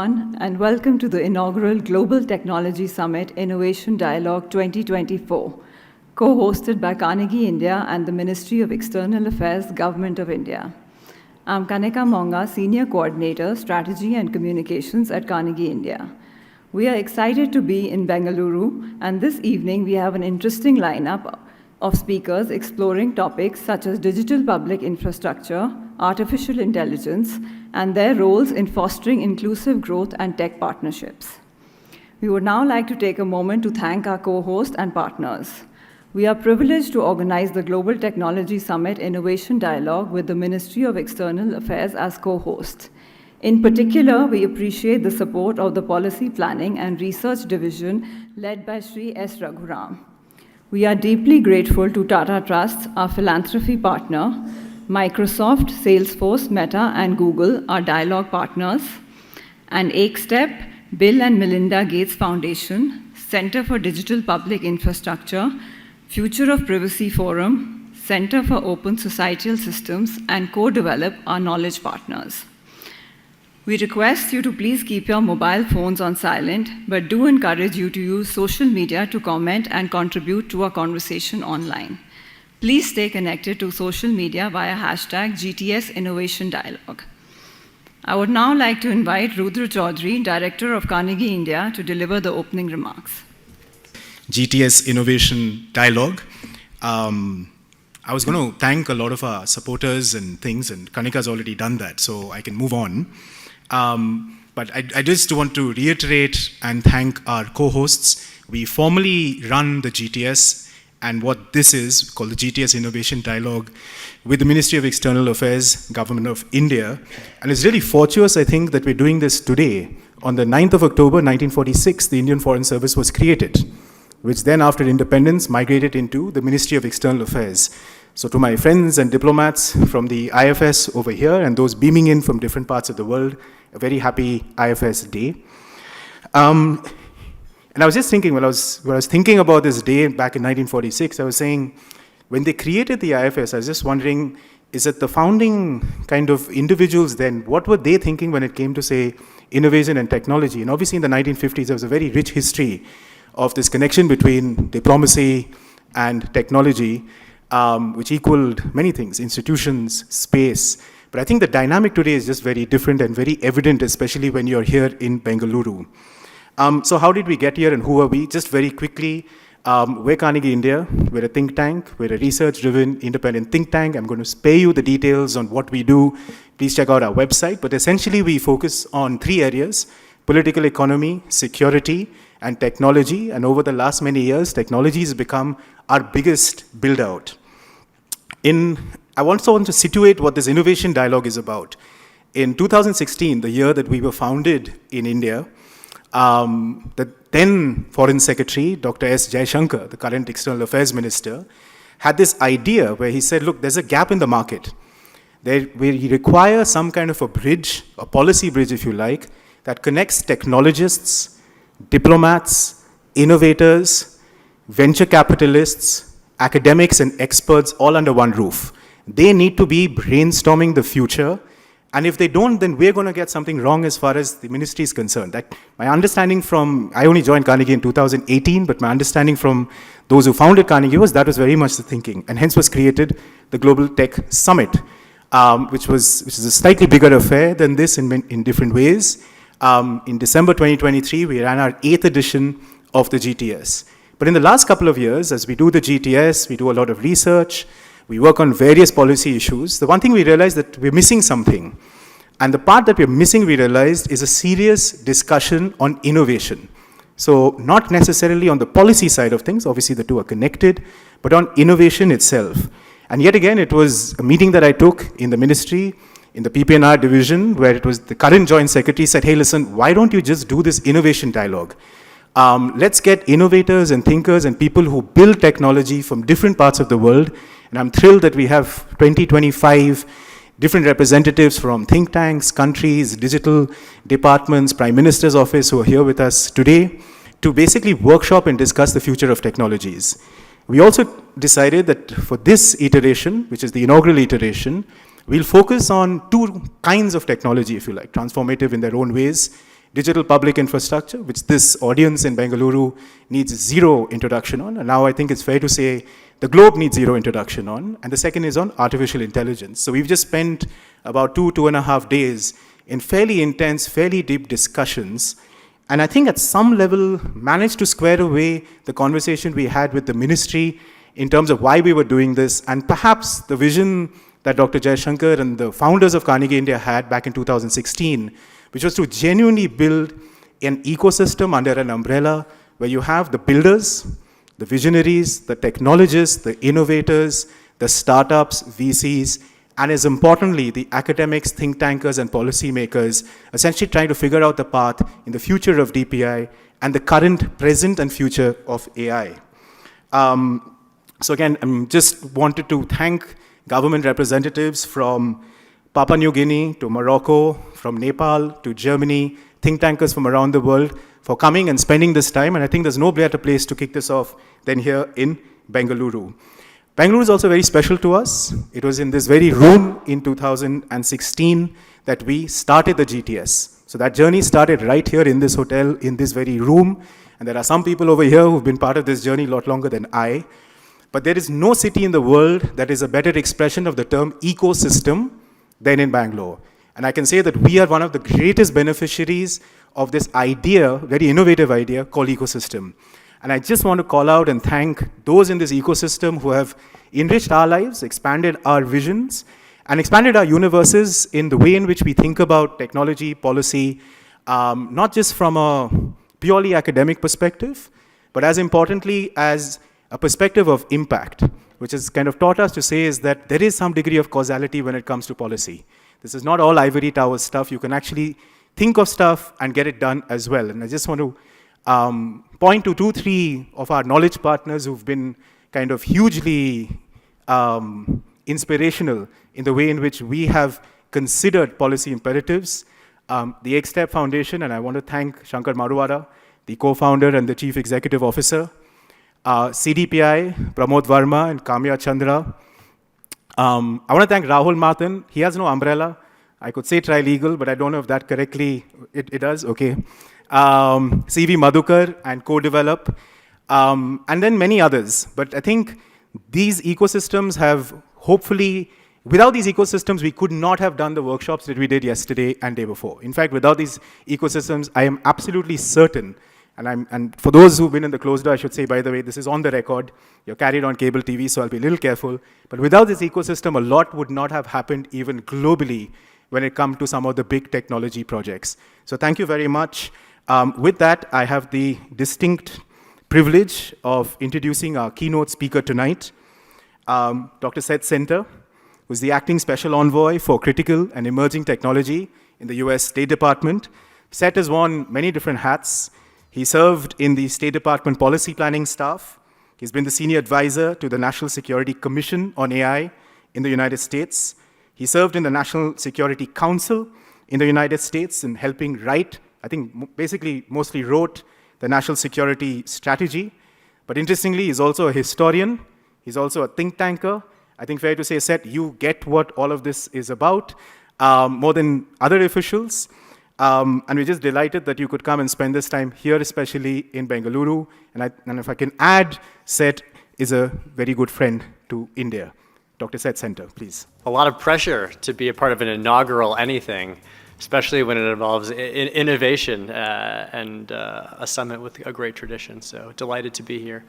everyone, and welcome to the inaugural Global Technology Summit Innovation Dialogue 2024, co-hosted by Carnegie India and the Ministry of External Affairs, Government of India. I'm Kanika Monga, Senior Coordinator, Strategy and Communications at Carnegie India. We are excited to be in Bengaluru, and this evening we have an interesting lineup of speakers exploring topics such as digital public infrastructure, artificial intelligence, and their roles in fostering inclusive growth and tech partnerships. We would now like to take a moment to thank our co-host and partners. We are privileged to organize the Global Technology Summit Innovation Dialogue with the Ministry of External Affairs as co-host. In particular, we appreciate the support of the Policy Planning and Research Division led by Sri S. Raghuram. We are deeply grateful to Tata Trusts, our philanthropy partner, Microsoft, Salesforce, Meta, and Google, our dialogue partners, and AkeStep, Bill and Melinda Gates Foundation, Center for Digital Public Infrastructure, Future of Privacy Forum, Center for Open Societal Systems, and co-develop our knowledge partners. We request you to please keep your mobile phones on silent, but do encourage you to use social media to comment and contribute to our conversation online. Please stay connected to social media via hashtag GTS Innovation Dialogue. I would now like to invite Rudra Chaudhary, Director of Carnegie India, to deliver the opening remarks. GTS Innovation Dialogue. I was going to thank a lot of our supporters and things, and Kanika's already done that, so I can move on. But I just want to reiterate and thank our co-hosts. We formally run the GTS and what this is called the GTS Innovation Dialogue with the Ministry of External Affairs, Government of India. And it's really fortuitous, I think, that we're doing this today. On the 9th of October, 1946, the Indian Foreign Service was created, which then after independence migrated into the Ministry of External Affairs. So to my friends and diplomats from the IFS over here and those beaming in from different parts of the world, a very happy IFS day. And I was just thinking, when I was thinking about this day back in 1946, I was saying, when they created the IFS, I was just wondering, is it the founding kind of individuals then, what were they thinking when it came to, say, innovation and technology? And obviously in the 1950s, there was a very rich history of this connection between diplomacy and technology, which equaled many things, institutions, space. But I think the dynamic today is just very different and very evident, especially when you're here in Bengaluru. So how did we get here and who are we? Just very quickly, we're Carnegie India. We're a think tank. We're a research-driven, independent think tank. I'm going to spare you the details on what we do. Please check out our website. But essentially, we focus on three areas: political economy, security, and technology. And over the last many years, technology has become our biggest build-out. I also want to situate what this innovation dialogue is about. In 2016, the year that we were founded in India, the then Foreign Secretary, Dr. S. Jaishankar, the current External Affairs Minister, had this idea where he said, look, there's a gap in the market. We require some kind of a bridge, a policy bridge, if you like, that connects technologists, diplomats, innovators, venture capitalists, academics, and experts all under one roof. They need to be brainstorming the future, and if they don't, then we're going to get something wrong as far as the ministry is concerned. That my understanding from, I only joined Carnegie in 2018, but my understanding from those who founded Carnegie was that was very much the thinking, and hence was created the Global Tech Summit, which is a slightly bigger affair than this in different ways. In December 2023, we ran our 8th edition of the GTS. But in the last couple of years, as we do the GTS, we do a lot of research, we work on various policy issues. The one thing we realized that we're missing something. And the part that we're missing, we realized, is a serious discussion on innovation. So not necessarily on the policy side of things, obviously the two are connected, but on innovation itself. And yet again, it was a meeting that I took in the ministry, in the PP&R division, where it was the current joint secretary said, hey, listen, why don't you just do this innovation dialogue? Let's get innovators and thinkers and people who build technology from different parts of the world. And I'm thrilled that we have 25 different representatives from think tanks, countries, digital departments, Prime Minister's office who are here with us today to basically workshop and discuss the future of technologies. We also decided that for this iteration, which is the inaugural iteration, we'll focus on two kinds of technology, if you like, transformative in their own ways. digital public infrastructure, which this audience in Bengaluru needs zero introduction on. And now I think it's fair to say the globe needs zero introduction on. And the second is on artificial intelligence. So we've just spent about 2.5 days in fairly intense, fairly deep discussions. And I think at some level managed to square away the conversation we had with the ministry in terms of why we were doing this, and perhaps the vision that Dr. Jaishankar and the founders of Carnegie India had back in 2016, which was to genuinely build an ecosystem under an umbrella where you have the builders, the visionaries, the technologists, the innovators, the startups, VCs, and as importantly, the academics, think tankers, and policymakers essentially trying to figure out the path in the future of DPI and the current, present, and future of AI. So again, I just wanted to thank government representatives from Papua New Guinea to Morocco, from Nepal to Germany, think tankers from around the world for coming and spending this time. And I think there's no better place to kick this off than here in Bengaluru. Bengaluru is also very special to us. It was in this very room in 2016 that we started the GTS. So that journey started right here in this hotel, in this very room. And there are some people over here who've been part of this journey a lot longer than I. But there is no city in the world that is a better expression of the term ecosystem than in Bangalore. And I can say that we are one of the greatest beneficiaries of this idea, very innovative idea, called ecosystem. And I just want to call out and thank those in this ecosystem who have enriched our lives, expanded our visions, and expanded our universes in the way in which we think about technology, policy, not just from a purely academic perspective, but as importantly as a perspective of impact, which has kind of taught us to say is that there is some degree of causality when it comes to policy. This is not all ivory tower stuff. You can actually think of stuff and get it done as well. And I just want to point to 2-3 of our knowledge partners who've been kind of hugely inspirational in the way in which we have considered policy imperatives. The X-Step Foundation, and I want to thank Shankar Maruwada, the co-founder and the chief executive officer, CDPI, Pramod Verma and Kamya Chandra. I want to thank Rahul Mathan. He has no umbrella. I could say trilegal, but I don't know if that correctly, it does, okay. CV Madhukar and Co-Develop, and then many others. But I think these ecosystems have hopefully, without these ecosystems, we could not have done the workshops that we did yesterday and day before. In fact, without these ecosystems, I am absolutely certain. And for those who've been in the closed door, I should say, by the way, this is on the record. You're carried on cable TV, so I'll be a little careful. But without this ecosystem, a lot would not have happened even globally when it comes to some of the big technology projects. So thank you very much. With that, I have the distinct privilege of introducing our keynote speaker tonight, Dr. Seth Center, who's the acting special envoy for critical and emerging technology in the US State Department. Seth has worn many different hats. He served in the State Department policy planning staff. He's been the senior advisor to the National Security Commission on AI in the United States. He served in the National Security Council in the United States in helping write, I think basically mostly wrote the national security strategy. But interestingly, he's also a historian. He's also a think tanker. I think fair to say, Seth, you get what all of this is about, more than other officials. And we're just delighted that you could come and spend this time here, especially in Bengaluru. And if I can add, Seth is a very good friend to India. Dr. Seth Center, please. A lot of pressure to be a part of an inaugural anything, especially when it involves innovation and a summit with a great tradition. So delighted to be here.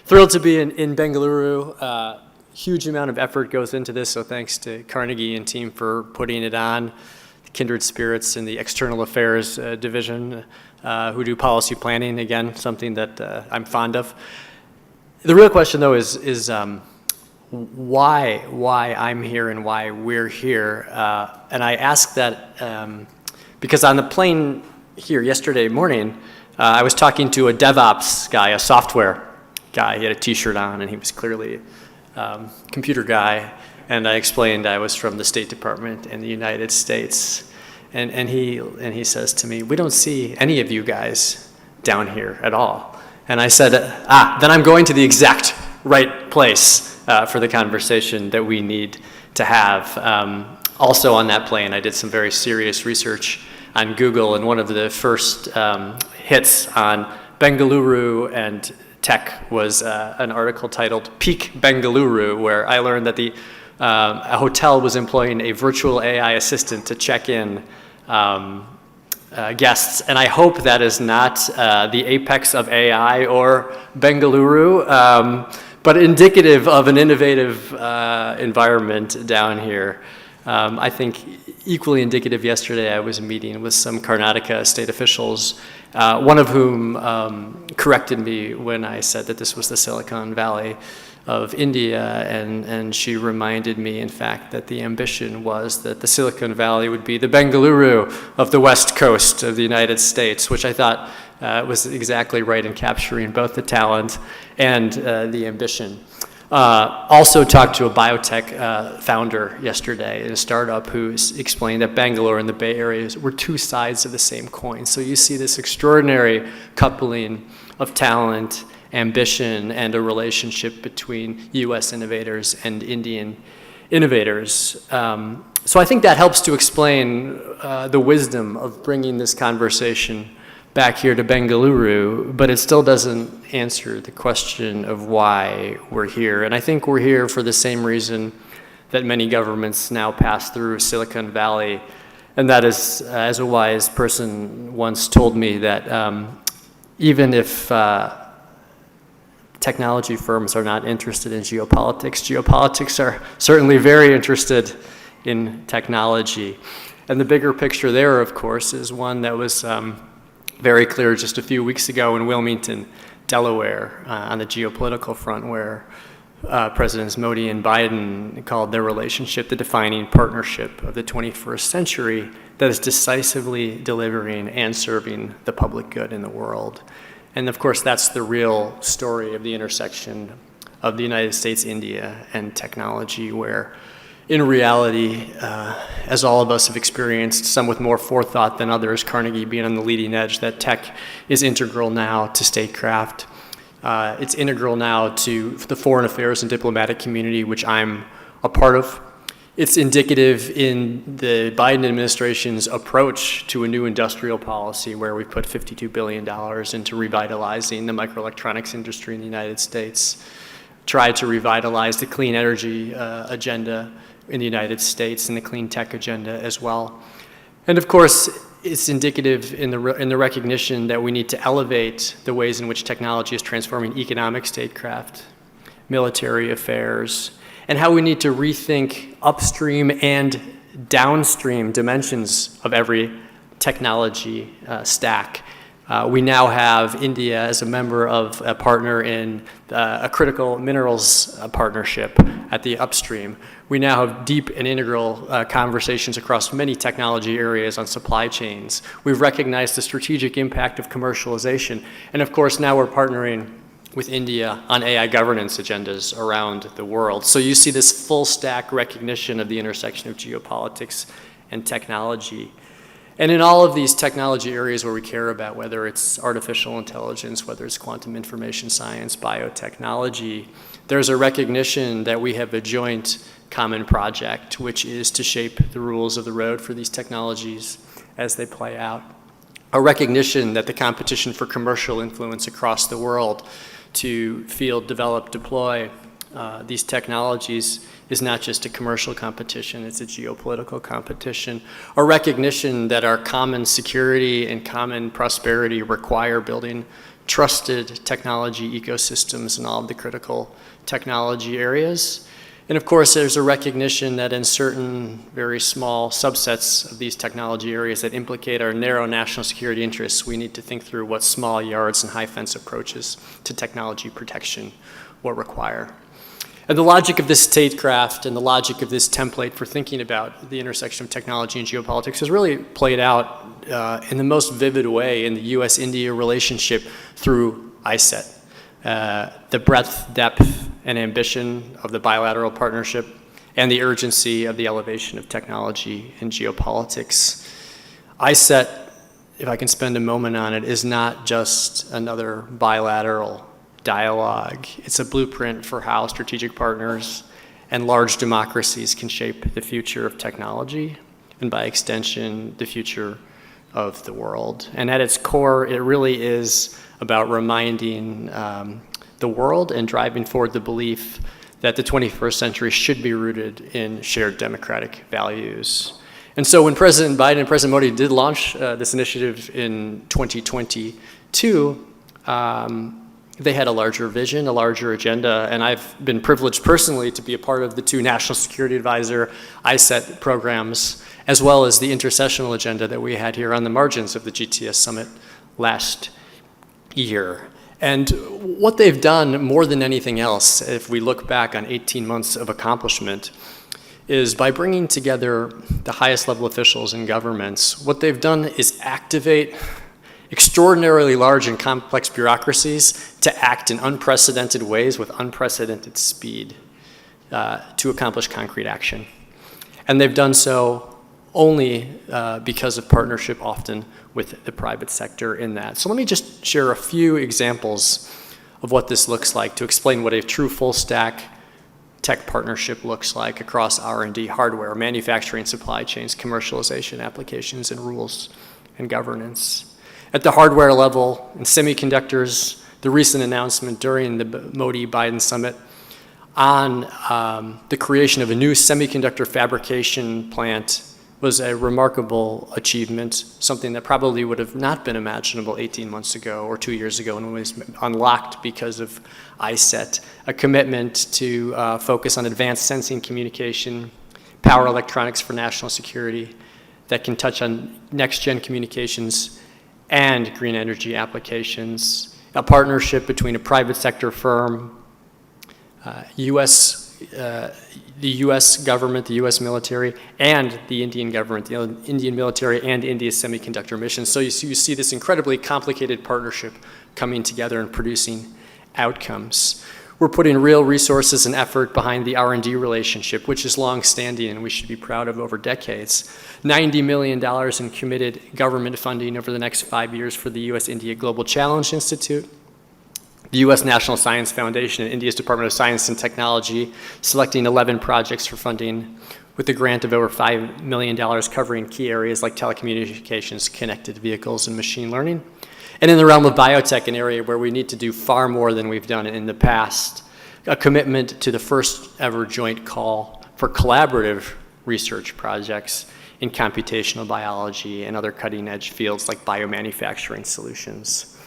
Thrilled to be in Bengaluru. Huge amount of effort goes into this, so thanks to Carnegie and team for putting it on. Kindred spirits in the External Affairs Division who do policy planning, again, something that I'm fond of. The real question, though, is why I'm here and why we're here. And I ask that because on the plane here yesterday morning, I was talking to a DevOps guy, a software guy. He had a T-shirt on, and he was clearly a computer guy. And I explained I was from the State Department in the United States. And he says to me, we don't see any of you guys down here at all. And I said, then I'm going to the exact right place for the conversation that we need to have. Also on that plane, I did some very serious research on Google, and one of the first hits on Bengaluru and tech was an article titled Peak Bengaluru, where I learned that a hotel was employing a virtual AI assistant to check in guests, and I hope that is not the apex of AI or Bengaluru, but indicative of an innovative environment down here. I think equally indicative, yesterday I was meeting with some Karnataka state officials, one of whom corrected me when I said that this was the Silicon Valley of India, and she reminded me, in fact, that the ambition was that the Silicon Valley would be the Bengaluru of the West Coast of the United States, which I thought was exactly right in capturing both the talent and the ambition. Also talked to a biotech founder yesterday in a startup who explained that Bangalore and the Bay Area were two sides of the same coin. So you see this extraordinary coupling of talent, ambition, and a relationship between US innovators and Indian innovators. So I think that helps to explain the wisdom of bringing this conversation back here to Bengaluru, but it still doesn't answer the question of why we're here. And I think we're here for the same reason that many governments now pass through Silicon Valley, and that is, as a wise person once told me, that even if technology firms are not interested in geopolitics, geopolitics are certainly very interested in technology. And the bigger picture there, of course, is one that was very clear just a few weeks ago in Wilmington, Delaware, on the geopolitical front, where Presidents Modi and Biden called their relationship the defining partnership of the 21st century that is decisively delivering and serving the public good in the world. And of course, that's the real story of the intersection of the United States, India, and technology, where in reality, as all of us have experienced, some with more forethought than others, Carnegie being on the leading edge, that tech is integral now to statecraft. It's integral now to the foreign affairs and diplomatic community, which I'm a part of. It's indicative in the Biden administration's approach to a new industrial policy, where we put $52 billion into revitalizing the microelectronics industry in the United States, tried to revitalize the clean energy agenda in the United States and the clean tech agenda as well. And of course, it's indicative in the recognition that we need to elevate the ways in which technology is transforming economic statecraft, military affairs, and how we need to rethink upstream and downstream dimensions of every technology stack. We now have India as a member of a partner in a critical minerals partnership at the upstream. We now have deep and integral conversations across many technology areas on supply chains. We've recognized the strategic impact of commercialization. And of course, now we're partnering with India on AI governance agendas around the world. So you see this full stack recognition of the intersection of geopolitics and technology. And in all of these technology areas where we care about, whether it's artificial intelligence, whether it's quantum information science, biotechnology, there's a recognition that we have a joint common project, which is to shape the rules of the road for these technologies as they play out. A recognition that the competition for commercial influence across the world to field, develop, deploy these technologies is not just a commercial competition, it's a geopolitical competition. A recognition that our common security and common prosperity require building trusted technology ecosystems in all of the critical technology areas. And of course, there's a recognition that in certain very small subsets of these technology areas that implicate our narrow national security interests, we need to think through what small yards and high fence approaches to technology protection will require. And the logic of this statecraft and the logic of this template for thinking about the intersection of technology and geopolitics has really played out in the most vivid way in the US-India relationship through Asianet. The breadth, depth, and ambition of the bilateral partnership and the urgency of the elevation of technology and geopolitics. Asianet, if I can spend a moment on it, is not just another bilateral dialogue. It's a blueprint for how strategic partners and large democracies can shape the future of technology, and by extension, the future of the world. And at its core, it really is about reminding the world and driving forward the belief that the 21st century should be rooted in shared democratic values. And so when President Biden and President Modi did launch this initiative in 2022, they had a larger vision, a larger agenda, and I've been privileged personally to be a part of the 2 National Security Advisor ISET programs, as well as the intercessional agenda that we had here on the margins of the GTS Summit last year. And what they've done more than anything else, if we look back on 18 months of accomplishment, is by bringing together the highest level officials in governments, what they've done is activate extraordinarily large and complex bureaucracies to act in unprecedented ways with unprecedented speed to accomplish concrete action. And they've done so only because of partnership often with the private sector in that. So let me just share a few examples of what this looks like to explain what a true full stack tech partnership looks like across R&D, hardware, manufacturing, supply chains, commercialization, applications, and rules and governance. At the hardware level, in semiconductors, the recent announcement during the Modi-Biden summit on the creation of a new semiconductor fabrication plant was a remarkable achievement, something that probably would have not been imaginable 18 months ago or 2 years ago, and was unlocked because of ISET, a commitment to focus on advanced sensing communication, power electronics for national security that can touch on next-gen communications and green energy applications, a partnership between a private sector firm, the U.S. government, the U.S. military, and the Indian government, the Indian military and India's semiconductor mission. So you see this incredibly complicated partnership coming together and producing outcomes. We're putting real resources and effort behind the R&D relationship, which is long-standing and we should be proud of over decades. $90 million in committed government funding over the next 5 years for the U.S.-India Global Challenge Institute, the U.S. National Science Foundation and India's Department of Science and Technology, selecting 11 projects for funding with a grant of over $5 million covering key areas like telecommunications, connected vehicles, and machine learning. And in the realm of biotech, an area where we need to do far more than we've done in the past, a commitment to the first ever joint call for collaborative research projects in computational biology and other cutting edge fields like biomanufacturing solutions.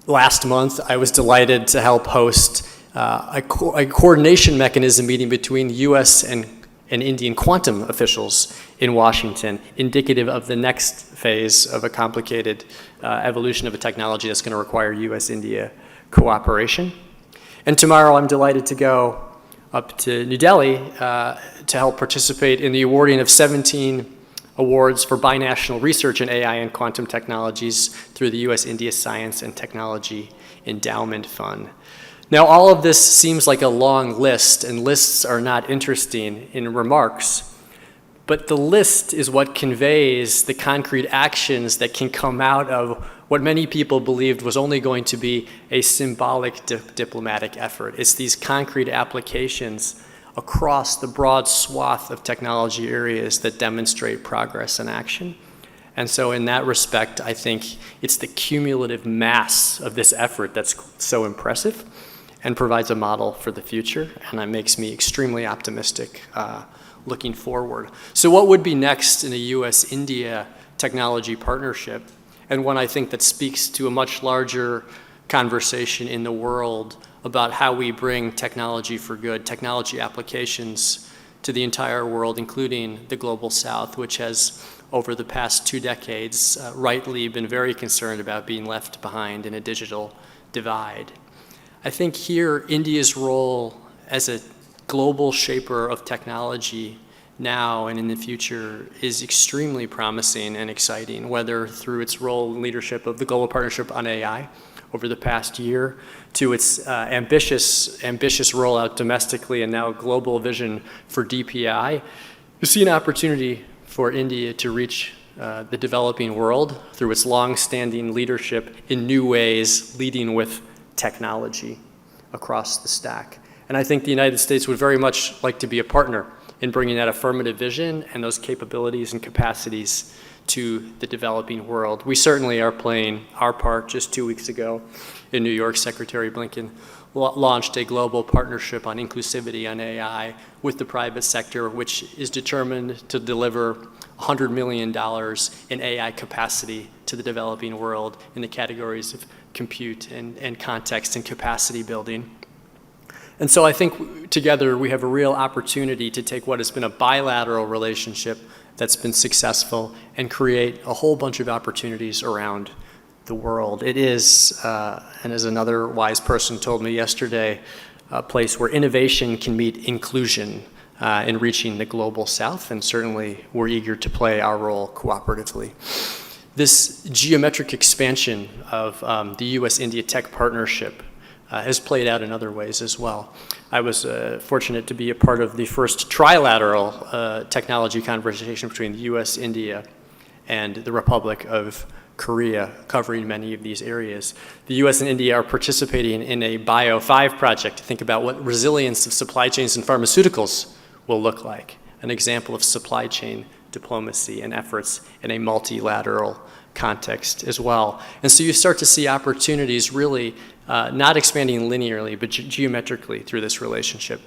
Last month, I was delighted to help host a coordination mechanism meeting between U.S. and Indian quantum officials in Washington, indicative of the next phase of a complicated evolution of a technology that's going to require U.S.-India cooperation. And tomorrow, I'm delighted to go up to New Delhi to help participate in the awarding of 17 awards for binational research in AI and quantum technologies through the U.S.-India Science and Technology Endowment Fund. Now, all of this seems like a long list, and lists are not interesting in remarks, but the list is what conveys the concrete actions that can come out of what many people believed was only going to be a symbolic diplomatic effort. It's these concrete applications across the broad swath of technology areas that demonstrate progress and action. And so in that respect, I think it's the cumulative mass of this effort that's so impressive and provides a model for the future, and that makes me extremely optimistic looking forward. So what would be next in a US-India technology partnership, and one I think that speaks to a much larger conversation in the world about how we bring technology for good, technology applications to the entire world, including the global south, which has, over the past 2 decades, rightly been very concerned about being left behind in a digital divide. I think here, India's role as a global shaper of technology now and in the future is extremely promising and exciting, whether through its role in leadership of the Global Partnership on AI over the past year, to its ambitious rollout domestically and now global vision for DPI. You see an opportunity for India to reach the developing world through its long-standing leadership in new ways, leading with technology across the stack. And I think the United States would very much like to be a partner in bringing that affirmative vision and those capabilities and capacities to the developing world. We certainly are playing our part. Just 2 weeks ago in New York, Secretary Blinken launched a global partnership on inclusivity on AI with the private sector, which is determined to deliver $100 million in AI capacity to the developing world in the categories of compute and context and capacity building. And so I think together we have a real opportunity to take what has been a bilateral relationship that's been successful and create a whole bunch of opportunities around the world. It is, and as another wise person told me yesterday, a place where innovation can meet inclusion in reaching the global south, and certainly we're eager to play our role cooperatively. This geometric expansion of the US-India tech partnership has played out in other ways as well. I was fortunate to be a part of the first trilateral technology conversation between the US, India, and the Republic of Korea, covering many of these areas. The US and India are participating in a Bio5 project to think about what resilience of supply chains and pharmaceuticals will look like, an example of supply chain diplomacy and efforts in a multilateral context as well. And so you start to see opportunities really not expanding linearly, but geometrically through this relationship.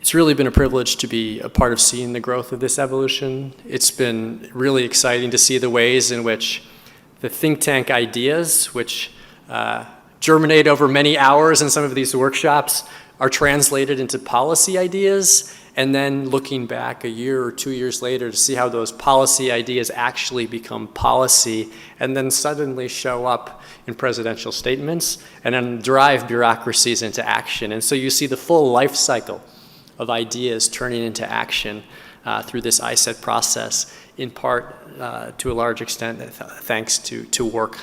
It's really been a privilege to be a part of seeing the growth of this evolution. It's been really exciting to see the ways in which the think tank ideas, which germinate over many hours in some of these workshops, are translated into policy ideas, and then looking back a year or 2 years later to see how those policy ideas actually become policy and then suddenly show up in presidential statements and then drive bureaucracies into action. And so you see the full life cycle of ideas turning into action through this ISET process, in part to a large extent thanks to work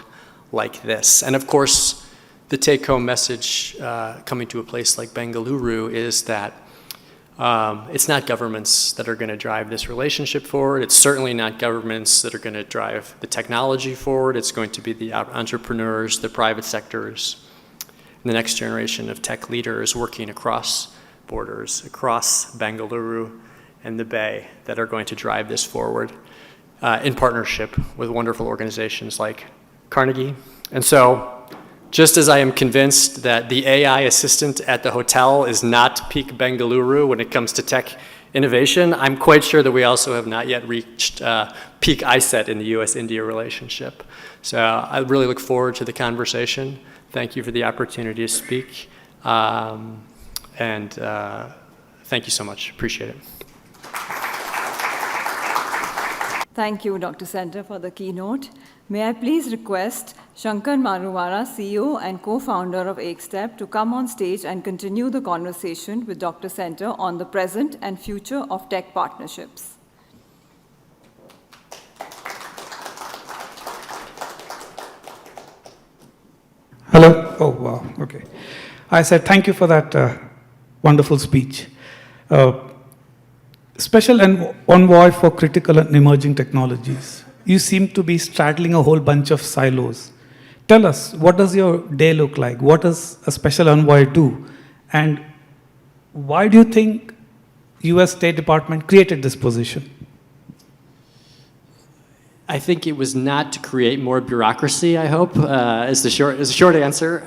like this. And of course, the take-home message coming to a place like Bengaluru is that it's not governments that are going to drive this relationship forward. It's certainly not governments that are going to drive the technology forward. It's going to be the entrepreneurs, the private sectors, and the next generation of tech leaders working across borders, across Bengaluru and the Bay, that are going to drive this forward in partnership with wonderful organizations like Carnegie. And so, just as I am convinced that the AI assistant at the hotel is not peak Bengaluru when it comes to tech innovation, I'm quite sure that we also have not yet reached peak ISET in the US-India relationship. So I really look forward to the conversation. Thank you for the opportunity to speak. And thank you so much. Appreciate it. Thank you, Dr. Center, for the keynote. May I please request Shankar Maruvara, CEO and co-founder of AkeStep, to come on stage and continue the conversation with Dr. Center on the present and future of tech partnerships. Hello? Oh, wow, okay. I said thank you for that wonderful speech. Special envoy for critical and emerging technologies. You seem to be straddling a whole bunch of silos. Tell us, what does your day look like? What does a special envoy do? And why do you think US State Department created this position? I think it was not to create more bureaucracy, I hope, is the short answer.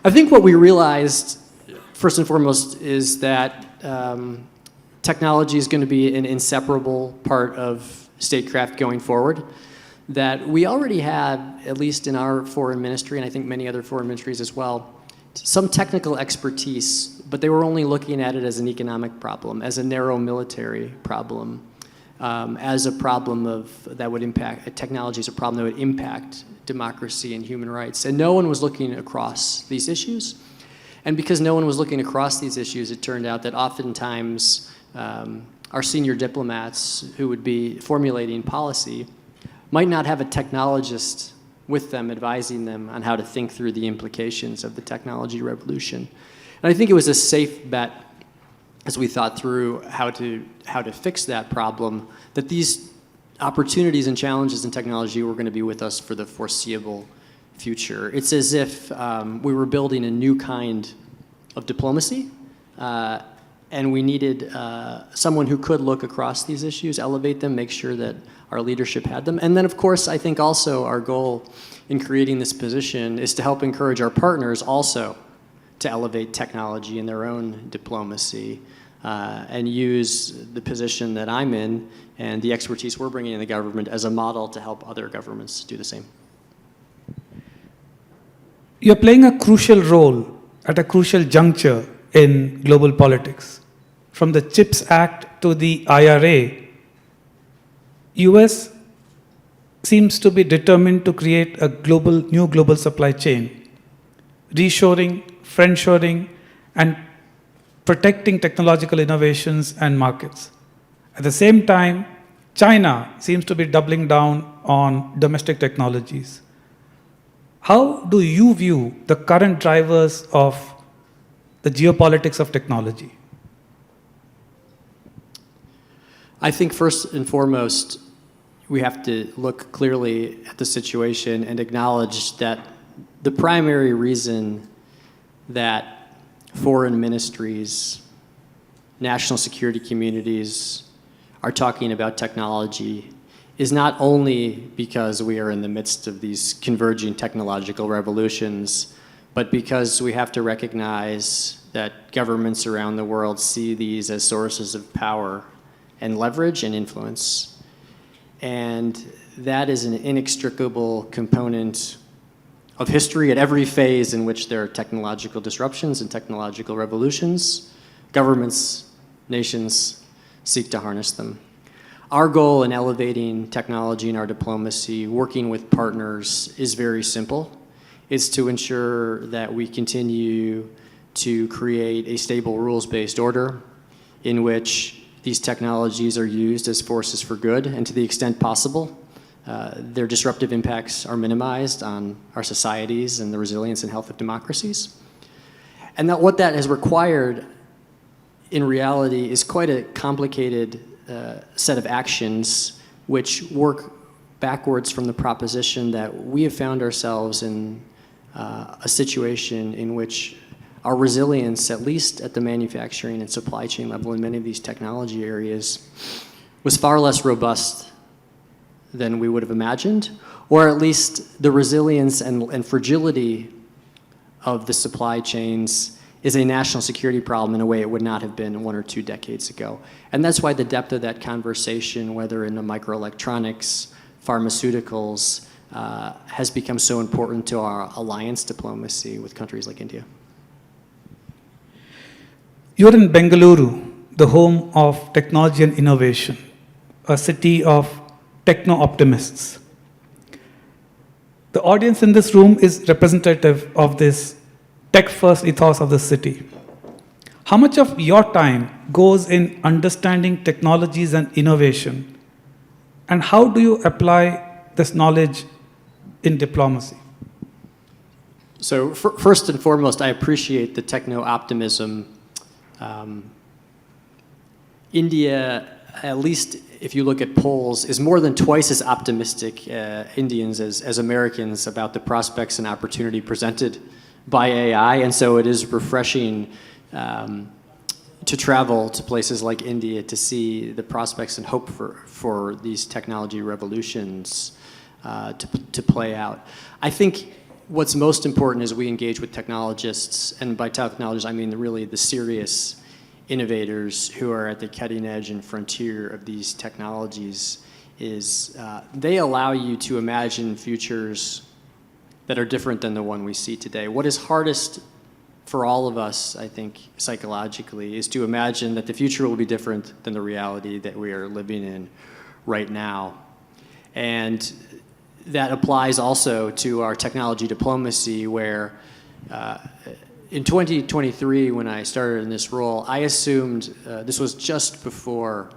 I think what we realized, first and foremost, is that technology is going to be an inseparable part of statecraft going forward, that we already had, at least in our foreign ministry, and I think many other foreign ministries as well, some technical expertise, but they were only looking at it as an economic problem, as a narrow military problem, as a problem that would impact, technology is a problem that would impact democracy and human rights. And no one was looking across these issues. And because no one was looking across these issues, it turned out that oftentimes our senior diplomats who would be formulating policy might not have a technologist with them advising them on how to think through the implications of the technology revolution. And I think it was a safe bet, as we thought through how to fix that problem, that these opportunities and challenges in technology were going to be with us for the foreseeable future. It's as if we were building a new kind of diplomacy, and we needed someone who could look across these issues, elevate them, make sure that our leadership had them. And then, of course, I think also our goal in creating this position is to help encourage our partners also to elevate technology in their own diplomacy and use the position that I'm in and the expertise we're bringing in the government as a model to help other governments do the same. You're playing a crucial role at a crucial juncture in global politics. From the CHIPS Act to the IRA, US seems to be determined to create a new global supply chain, reshoring, friendshoring, and protecting technological innovations and markets. At the same time, China seems to be doubling down on domestic technologies. How do you view the current drivers of the geopolitics of technology? I think first and foremost, we have to look clearly at the situation and acknowledge that the primary reason that foreign ministries, national security communities are talking about technology is not only because we are in the midst of these converging technological revolutions, but because we have to recognize that governments around the world see these as sources of power and leverage and influence. And that is an inextricable component of history at every phase in which there are technological disruptions and technological revolutions. Governments, nations seek to harness them. Our goal in elevating technology in our diplomacy, working with partners, is very simple. It's to ensure that we continue to create a stable rules-based order in which these technologies are used as forces for good, and to the extent possible, their disruptive impacts are minimized on our societies and the resilience and health of democracies. And that what that has required in reality is quite a complicated set of actions which work backwards from the proposition that we have found ourselves in a situation in which our resilience, at least at the manufacturing and supply chain level in many of these technology areas, was far less robust than we would have imagined, or at least the resilience and fragility of the supply chains is a national security problem in a way it would not have been 1 or 2 decades ago. And that's why the depth of that conversation, whether in the microelectronics, pharmaceuticals, has become so important to our alliance diplomacy with countries like India. You're in Bengaluru, the home of technology and innovation, a city of techno-optimists. The audience in this room is representative of this tech-first ethos of the city. How much of your time goes in understanding technologies and innovation? And how do you apply this knowledge in diplomacy? So first and foremost, I appreciate the techno-optimism. India, at least if you look at polls, is more than twice as optimistic Indians as Americans about the prospects and opportunity presented by AI, and so it is refreshing to travel to places like India to see the prospects and hope for these technology revolutions to play out. I think what's most important is we engage with technologists, and by technologists I mean really the serious innovators who are at the cutting edge and frontier of these technologies, is they allow you to imagine futures that are different than the one we see today. What is hardest for all of us, I think, psychologically, is to imagine that the future will be different than the reality that we are living in right now. And that applies also to our technology diplomacy, where in 2023, when I started in this role, I assumed, this was just before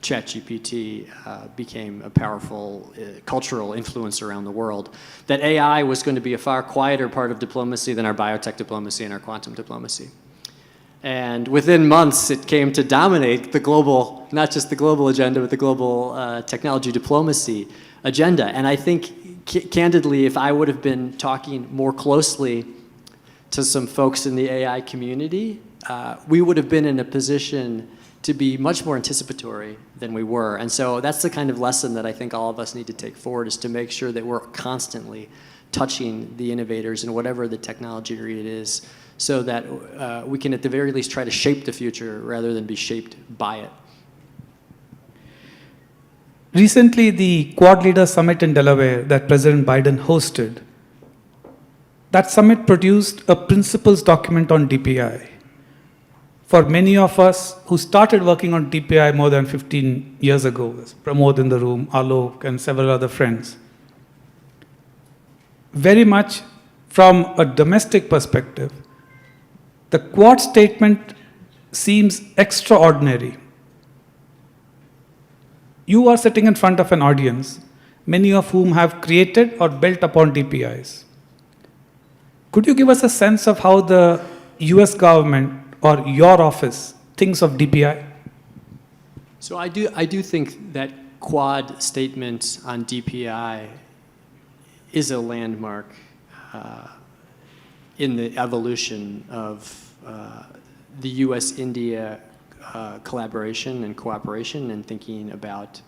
ChatGPT became a powerful cultural influence around the world, that AI was going to be a far quieter part of diplomacy than our biotech diplomacy and our quantum diplomacy. And within months, it came to dominate the global, not just the global agenda, but the global technology diplomacy agenda. And I think, candidly, if I would have been talking more closely to some folks in the AI community, we would have been in a position to be much more anticipatory than we were. And so that's the kind of lesson that I think all of us need to take forward, is to make sure that we're constantly touching the innovators in whatever the technology it is, so that we can at the very least try to shape the future rather than be shaped by it. Recently, the Quad Leaders Summit in Delaware that President Biden hosted, that summit produced a principles document on DPI. For many of us who started working on DPI more than 15 years ago, there's Pramod in the room, Alok, and several other friends, very much from a domestic perspective, the Quad statement seems extraordinary. You are sitting in front of an audience, many of whom have created or built upon DPIs. Could you give us a sense of how the US government or your office thinks of DPI? So I do think that Quad statement on DPI is a landmark in the evolution of the US-India collaboration and cooperation and thinking about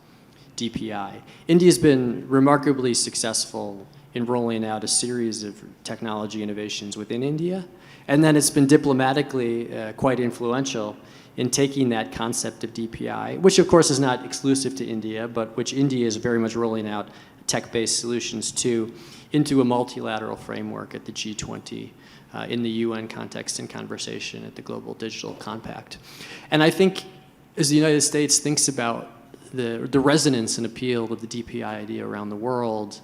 DPI. India's been remarkably successful in rolling out a series of technology innovations within India, and then it's been diplomatically quite influential in taking that concept of DPI, which of course is not exclusive to India, but which India is very much rolling out tech-based solutions to, into a multilateral framework at the G20, in the UN context and conversation at the Global Digital Compact. And I think as the United States thinks about the resonance and appeal of the DPI idea around the world,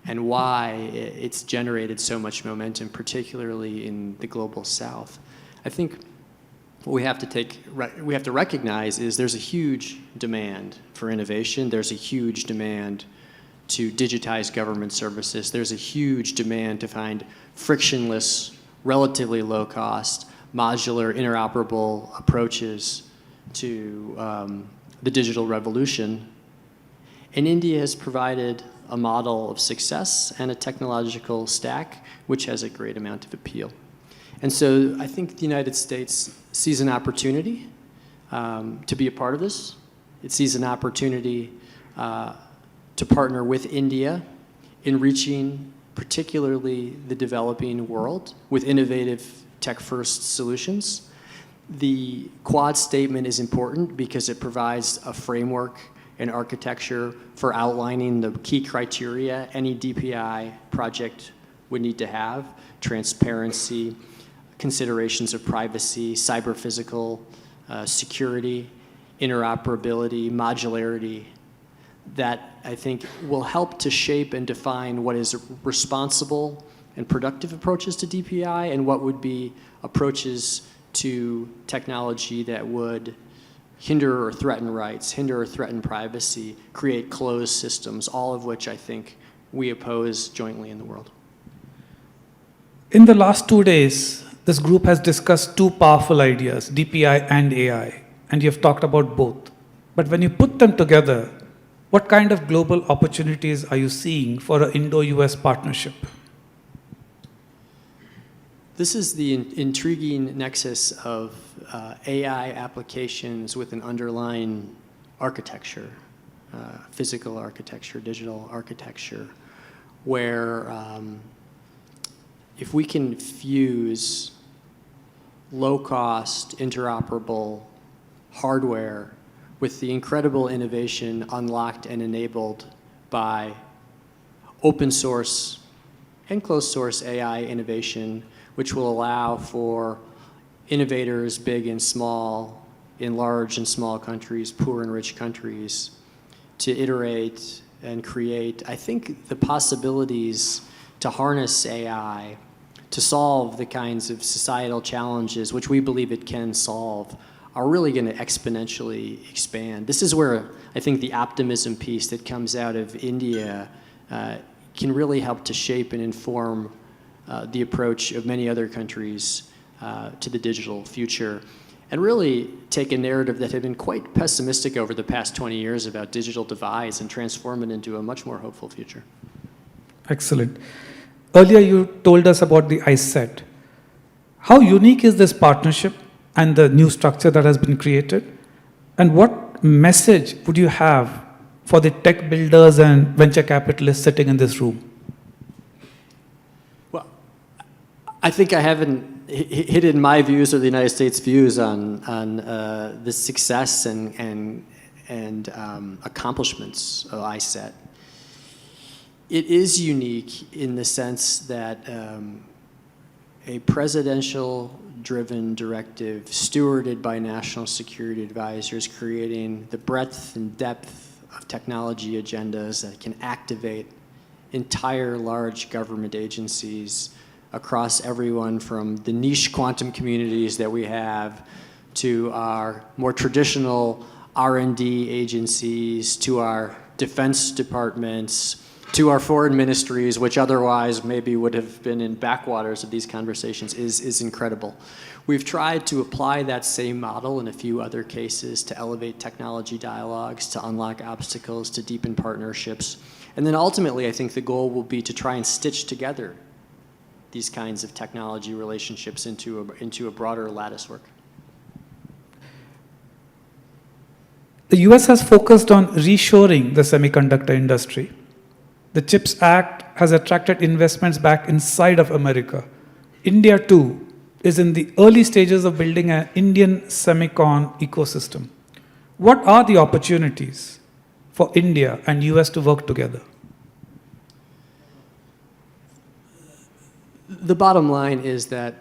and why it's generated so much momentum, particularly in the global south, I think what we have to recognize is there's a huge demand for innovation. There's a huge demand to digitize government services. There's a huge demand to find frictionless, relatively low cost, modular, interoperable approaches to the digital revolution. And India has provided a model of success and a technological stack which has a great amount of appeal. And so I think the United States sees an opportunity to be a part of this. It sees an opportunity to partner with India in reaching particularly the developing world with innovative tech-first solutions. The Quad statement is important because it provides a framework and architecture for outlining the key criteria any DPI project would need to have: transparency, considerations of privacy, cyber-physical security, interoperability, modularity, that I think will help to shape and define what is responsible and productive approaches to DPI and what would be approaches to technology that would hinder or threaten rights, hinder or threaten privacy, create closed systems, all of which I think we oppose jointly in the world. In the last 2 days, this group has discussed two powerful ideas, DPI and AI, and you've talked about both. But when you put them together, what kind of global opportunities are you seeing for an Indo-US partnership? This is the intriguing nexus of AI applications with an underlying architecture, physical architecture, digital architecture, where if we can fuse low-cost, interoperable hardware with the incredible innovation unlocked and enabled by open source and closed source AI innovation, which will allow for innovators, big and small, in large and small countries, poor and rich countries, to iterate and create. I think the possibilities to harness AI to solve the kinds of societal challenges which we believe it can solve are really going to exponentially expand. This is where I think the optimism piece that comes out of India can really help to shape and inform the approach of many other countries to the digital future, and really take a narrative that had been quite pessimistic over the past 20 years about digital divides and transform it into a much more hopeful future. Excellent. Earlier you told us about the ICET. How unique is this partnership, and the new structure that has been created? And what message would you have for the tech builders and venture capitalists sitting in this room? Well, I think I haven't hidden my views or the United States' views on the success and accomplishments of ISET. It is unique in the sense that a presidential-driven directive stewarded by national security advisors creating the breadth and depth of technology agendas that can activate entire large government agencies across everyone from the niche quantum communities that we have to our more traditional R&D agencies, to our defense departments, to our foreign ministries, which otherwise maybe would have been in backwaters of these conversations, is incredible. We've tried to apply that same model in a few other cases to elevate technology dialogues, to unlock obstacles, to deepen partnerships. And then ultimately, I think the goal will be to try and stitch together these kinds of technology relationships into a broader lattice work. The US has focused on reshoring the semiconductor industry. The CHIPS Act has attracted investments back inside of America. India, too, is in the early stages of building an Indian semicon ecosystem. What are the opportunities for India and US to work together? The bottom line is that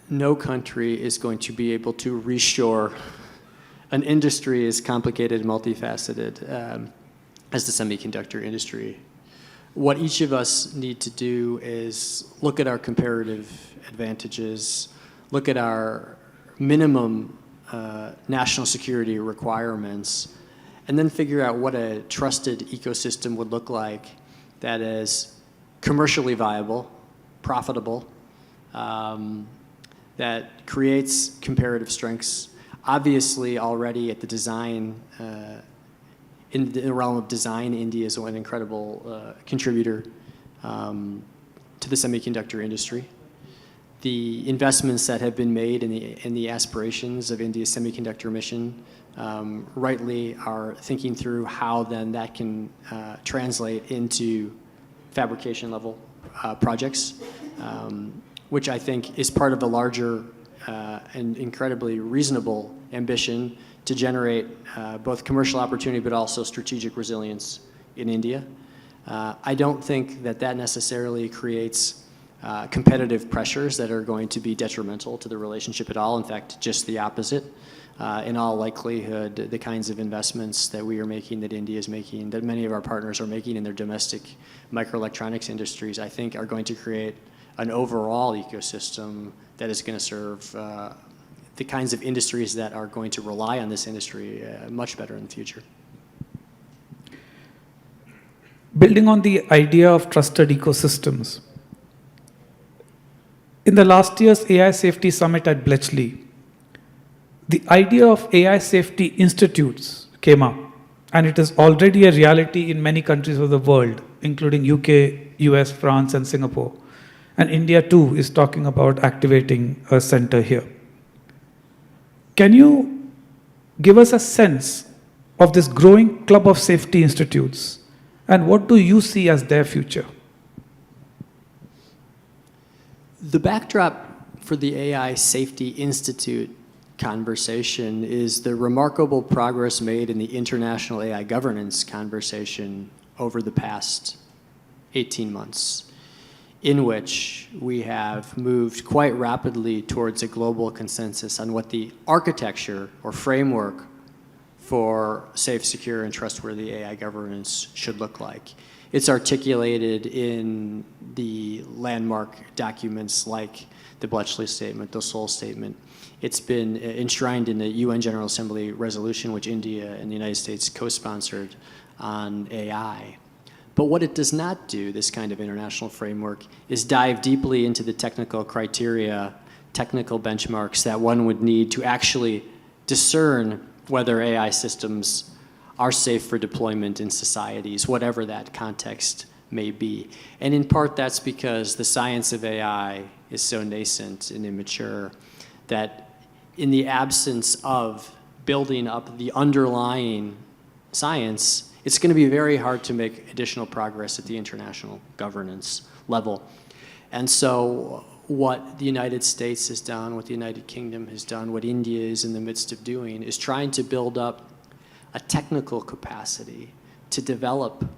no country is going to be able to reshore an industry as complicated and multifaceted as the semiconductor industry. What each of us need to do is look at our comparative advantages, look at our minimum national security requirements, and then figure out what a trusted ecosystem would look like that is commercially viable, profitable, that creates comparative strengths. Obviously, already at the design, in the realm of design, India is an incredible contributor to the semiconductor industry. The investments that have been made in the aspirations of India's semiconductor mission rightly are thinking through how then that can translate into fabrication level projects, which I think is part of a larger and incredibly reasonable ambition to generate both commercial opportunity but also strategic resilience in India. I don't think that that necessarily creates competitive pressures that are going to be detrimental to the relationship at all. In fact, just the opposite. In all likelihood, the kinds of investments that we are making, that India is making, that many of our partners are making in their domestic microelectronics industries, I think are going to create an overall ecosystem that is going to serve the kinds of industries that are going to rely on this industry much better in the future. Building on the idea of trusted ecosystems, in the last year's AI Safety Summit at Bletchley, the idea of AI Safety Institutes came up, and it is already a reality in many countries of the world, including UK, US, France, and Singapore. And India, too, is talking about activating a center here. Can you give us a sense of this growing club of safety institutes, and what do you see as their future? The backdrop for the AI Safety Institute conversation is the remarkable progress made in the international AI governance conversation over the past 18 months, in which we have moved quite rapidly towards a global consensus on what the architecture or framework for safe, secure, and trustworthy AI governance should look like. It's articulated in the landmark documents like the Bletchley Statement, the Seoul Statement. It's been enshrined in the UN General Assembly resolution, which India and the United States co-sponsored on AI. But what it does not do, this kind of international framework, is dive deeply into the technical criteria, technical benchmarks that one would need to actually discern whether AI systems are safe for deployment in societies, whatever that context may be. And in part, that's because the science of AI is so nascent and immature that in the absence of building up the underlying science, it's going to be very hard to make additional progress at the international governance level. And so what the United States has done, what the United Kingdom has done, what India is in the midst of doing is trying to build up a technical capacity to develop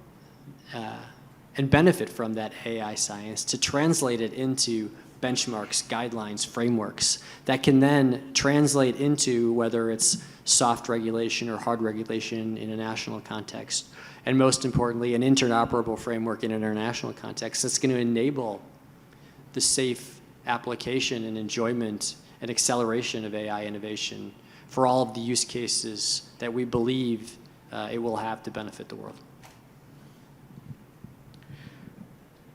and benefit from that AI science, to translate it into benchmarks, guidelines, frameworks that can then translate into whether it's soft regulation or hard regulation in a national context, and most importantly, an interoperable framework in an international context that's going to enable the safe application and enjoyment and acceleration of AI innovation for all of the use cases that we believe it will have to benefit the world.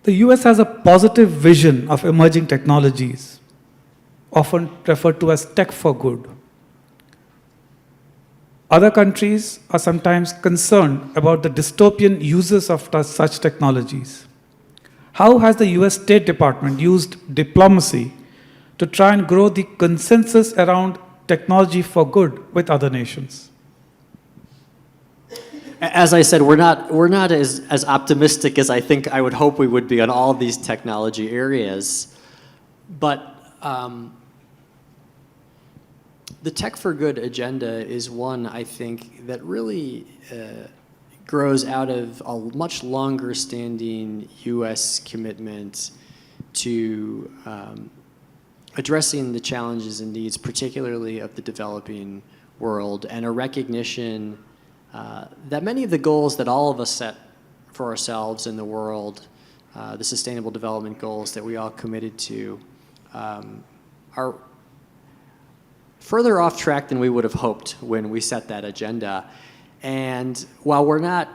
The US has a positive vision of emerging technologies, often referred to as tech for good. Other countries are sometimes concerned about the dystopian uses of such technologies. How has the US State Department used diplomacy to try and grow the consensus around technology for good with other nations? As I said, we're not as optimistic as I think I would hope we would be on all of these technology areas. But the Tech for Good agenda is one, I think, that really grows out of a much longer standing US commitment to addressing the challenges and needs, particularly of the developing world, and a recognition that many of the goals that all of us set for ourselves in the world, the sustainable development goals that we all committed to, are further off track than we would have hoped when we set that agenda. And while we're not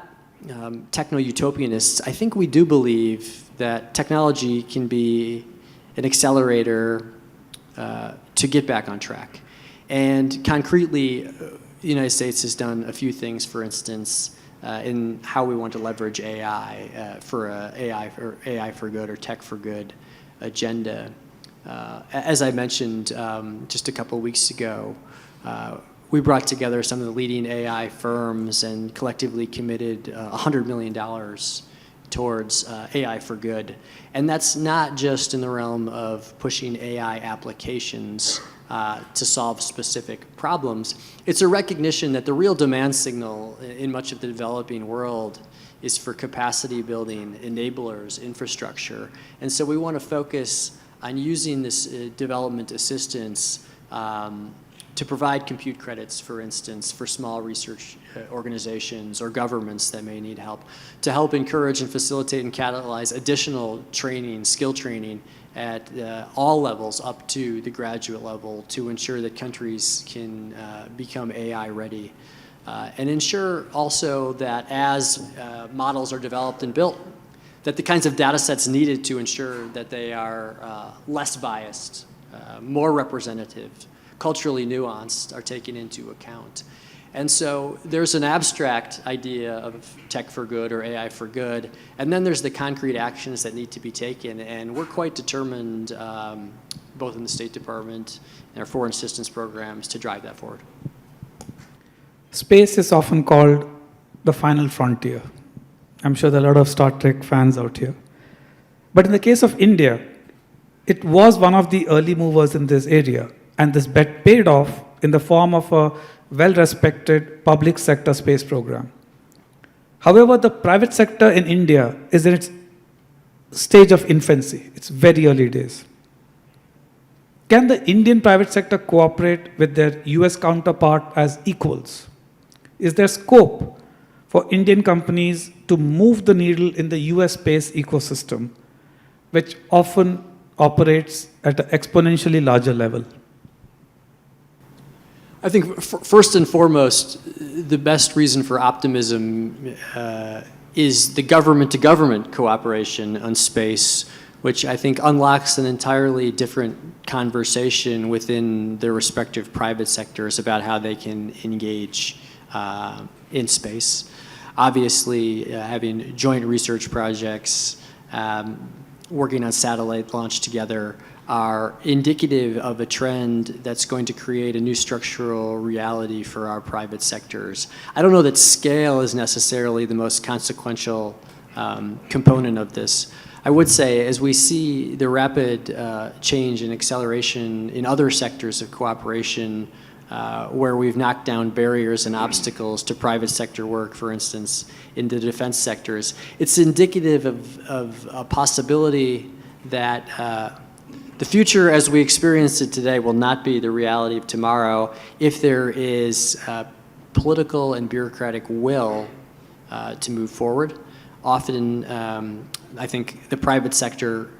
techno-utopianists, I think we do believe that technology can be an accelerator to get back on track. And concretely, the United States has done a few things, for instance, in how we want to leverage AI for AI for good or tech for good agenda. As I mentioned just a couple of weeks ago, we brought together some of the leading AI firms and collectively committed $100 million towards AI for good. And that's not just in the realm of pushing AI applications to solve specific problems. It's a recognition that the real demand signal in much of the developing world is for capacity building, enablers, infrastructure. And so we want to focus on using this development assistance to provide compute credits, for instance, for small research organizations or governments that may need help, to help encourage and facilitate and catalyze additional training, skill training at all levels up to the graduate level to ensure that countries can become AI ready. And ensure also that as models are developed and built, that the kinds of data sets needed to ensure that they are less biased, more representative, culturally nuanced are taken into account. And so there's an abstract idea of tech for good or AI for good, and then there's the concrete actions that need to be taken, and we're quite determined, both in the State Department and our foreign assistance programs, to drive that forward. Space is often called the final frontier. I'm sure there are a lot of Star Trek fans out here. But in the case of India, it was one of the early movers in this area, and this bet paid off in the form of a well-respected public sector space program. However, the private sector in India is in its stage of infancy. It's very early days. Can the Indian private sector cooperate with their US counterpart as equals? Is there scope for Indian companies to move the needle in the US space ecosystem, which often operates at an exponentially larger level? I think first and foremost, the best reason for optimism is the government-to-government cooperation on space, which I think unlocks an entirely different conversation within their respective private sectors about how they can engage in space. Obviously, having joint research projects, working on satellite launch together are indicative of a trend that's going to create a new structural reality for our private sectors. I don't know that scale is necessarily the most consequential component of this. I would say, as we see the rapid change and acceleration in other sectors of cooperation, where we've knocked down barriers and obstacles to private sector work, for instance, in the defense sectors, it's indicative of a possibility that the future as we experience it today will not be the reality of tomorrow if there is political and bureaucratic will to move forward. Often, I think the private sector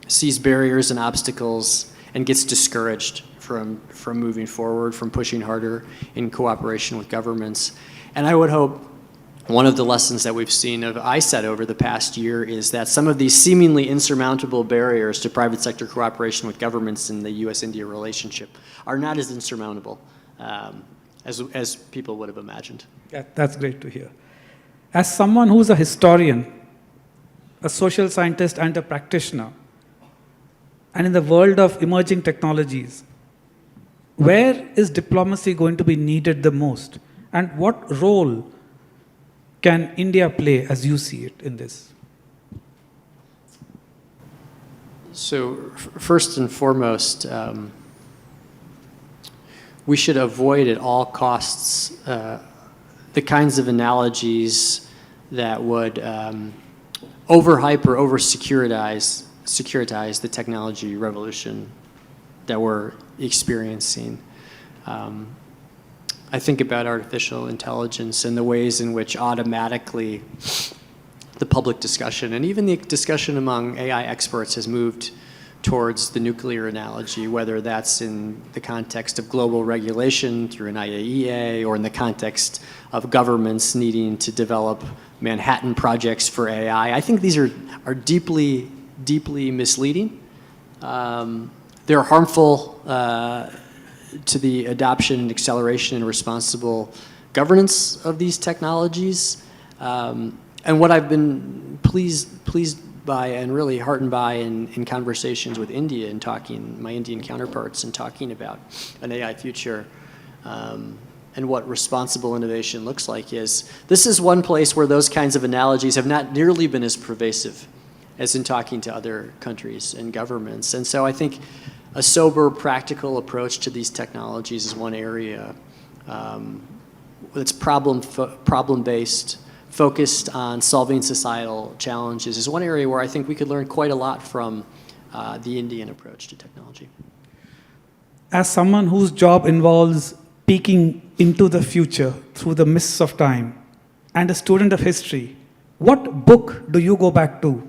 sees barriers and obstacles and gets discouraged from moving forward, from pushing harder in cooperation with governments. And I would hope one of the lessons that we've seen of ISET over the past year is that some of these seemingly insurmountable barriers to private sector cooperation with governments in the US-India relationship are not as insurmountable as people would have imagined. Yeah, that's great to hear. As someone who's a historian, a social scientist, and a practitioner, and in the world of emerging technologies, where is diplomacy going to be needed the most? And what role can India play as you see it in this? So first and foremost, we should avoid at all costs the kinds of analogies that would overhype or over-securitize the technology revolution that we're experiencing. I think about artificial intelligence and the ways in which automatically the public discussion and even the discussion among AI experts has moved towards the nuclear analogy, whether that's in the context of global regulation through an IAEA or in the context of governments needing to develop Manhattan projects for AI. I think these are deeply, deeply misleading. They're harmful to the adoption and acceleration and responsible governance of these technologies. And what I've been pleased by and really heartened by in conversations with India and my Indian counterparts and talking about an AI future and what responsible innovation looks like is this is one place where those kinds of analogies have not nearly been as pervasive as in talking to other countries and governments. And so I think a sober, practical approach to these technologies is one area that's problem-based, focused on solving societal challenges, is one area where I think we could learn quite a lot from the Indian approach to technology. As someone whose job involves peeking into the future through the mists of time and a student of history, what book do you go back to?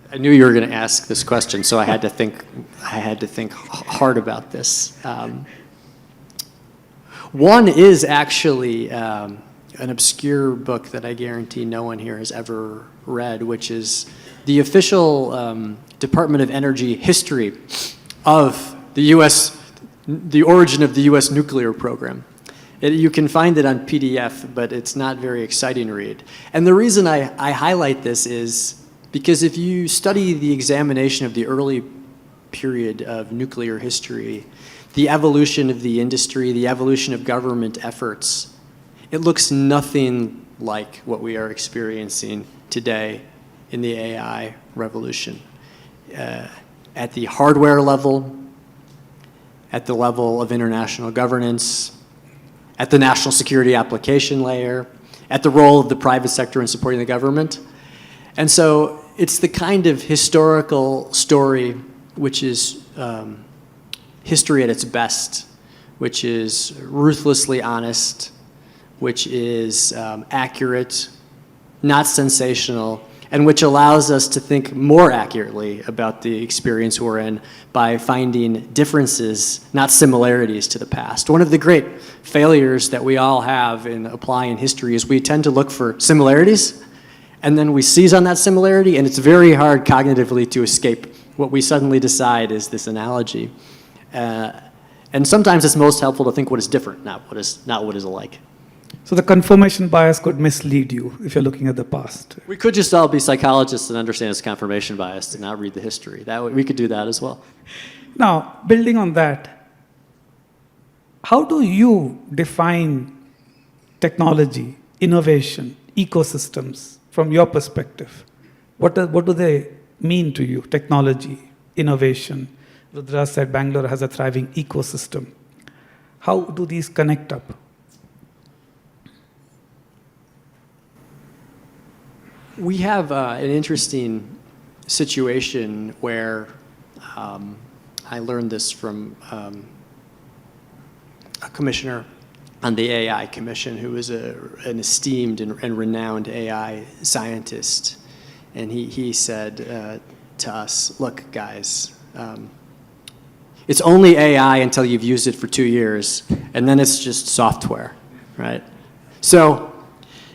I knew you were going to ask this question, so I had to think hard about this. One is actually an obscure book that I guarantee no one here has ever read, which is the official Department of Energy history of the origin of the U.S. nuclear program. You can find it on PDF, but it's not very exciting read. And the reason I highlight this is because if you study the examination of the early period of nuclear history, the evolution of the industry, the evolution of government efforts, it looks nothing like what we are experiencing today in the AI revolution. At the hardware level, at the level of international governance, at the national security application layer, at the role of the private sector in supporting the government. And so it's the kind of historical story which is history at its best, which is ruthlessly honest, which is accurate, not sensational, and which allows us to think more accurately about the experience we're in by finding differences, not similarities to the past. One of the great failures that we all have in applying history is we tend to look for similarities, and then we seize on that similarity, and it's very hard cognitively to escape what we suddenly decide is this analogy. And sometimes it's most helpful to think what is different, not what is alike. So the confirmation bias could mislead you if you're looking at the past. We could just all be psychologists and understand it's confirmation bias and not read the history. We could do that as well. Now, building on that, how do you define technology, innovation, ecosystems from your perspective? What do they mean to you, technology, innovation? Rudra said Bangalore has a thriving ecosystem. How do these connect up? We have an interesting situation where I learned this from a commissioner on the AI Commission who was an esteemed and renowned AI scientist. And he said to us, look, guys, it's only AI until you've used it for 2 years, and then it's just software, right? So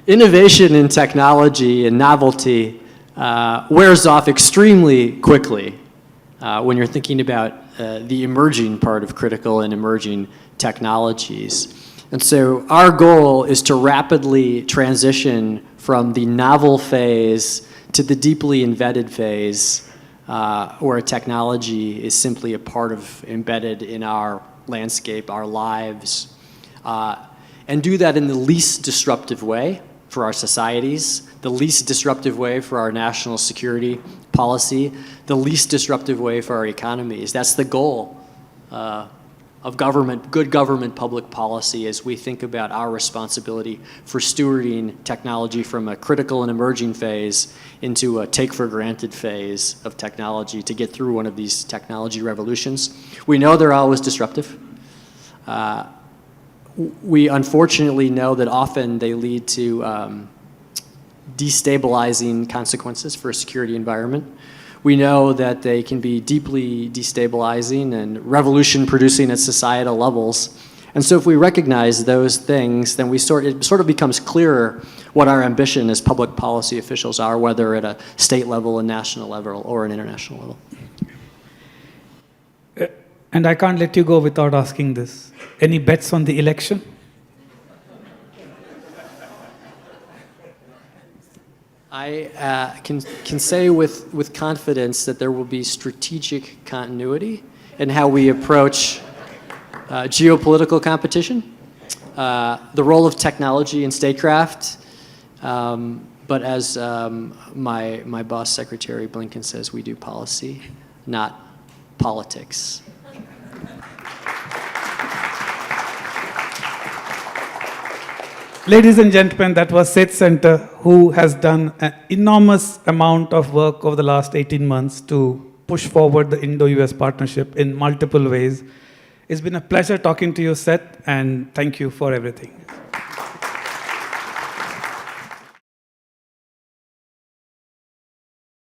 innovation in technology and novelty wears off extremely quickly when you're thinking about the emerging part of critical and emerging technologies. And so our goal is to rapidly transition from the novel phase to the deeply embedded phase where a technology is simply a part of embedded in our landscape, our lives, and do that in the least disruptive way for our societies, the least disruptive way for our national security policy, the least disruptive way for our economies. That's the goal of government, good government public policy as we think about our responsibility for stewarding technology from a critical and emerging phase into a take for granted phase of technology to get through one of these technology revolutions. We know they're always disruptive. We unfortunately know that often they lead to destabilizing consequences for a security environment. We know that they can be deeply destabilizing and revolution-producing at societal levels. And so if we recognize those things, then it sort of becomes clearer what our ambition as public policy officials are, whether at a state level, a national level, or an international level. And I can't let you go without asking this. Any bets on the election? I can say with confidence that there will be strategic continuity in how we approach geopolitical competition, the role of technology in statecraft, but as my boss, Secretary Blinken, says, we do policy, not politics. Ladies and gentlemen, that was Seth Center, who has done an enormous amount of work over the last 18 months to push forward the Indo-US partnership in multiple ways. It's been a pleasure talking to you, Seth, and thank you for everything.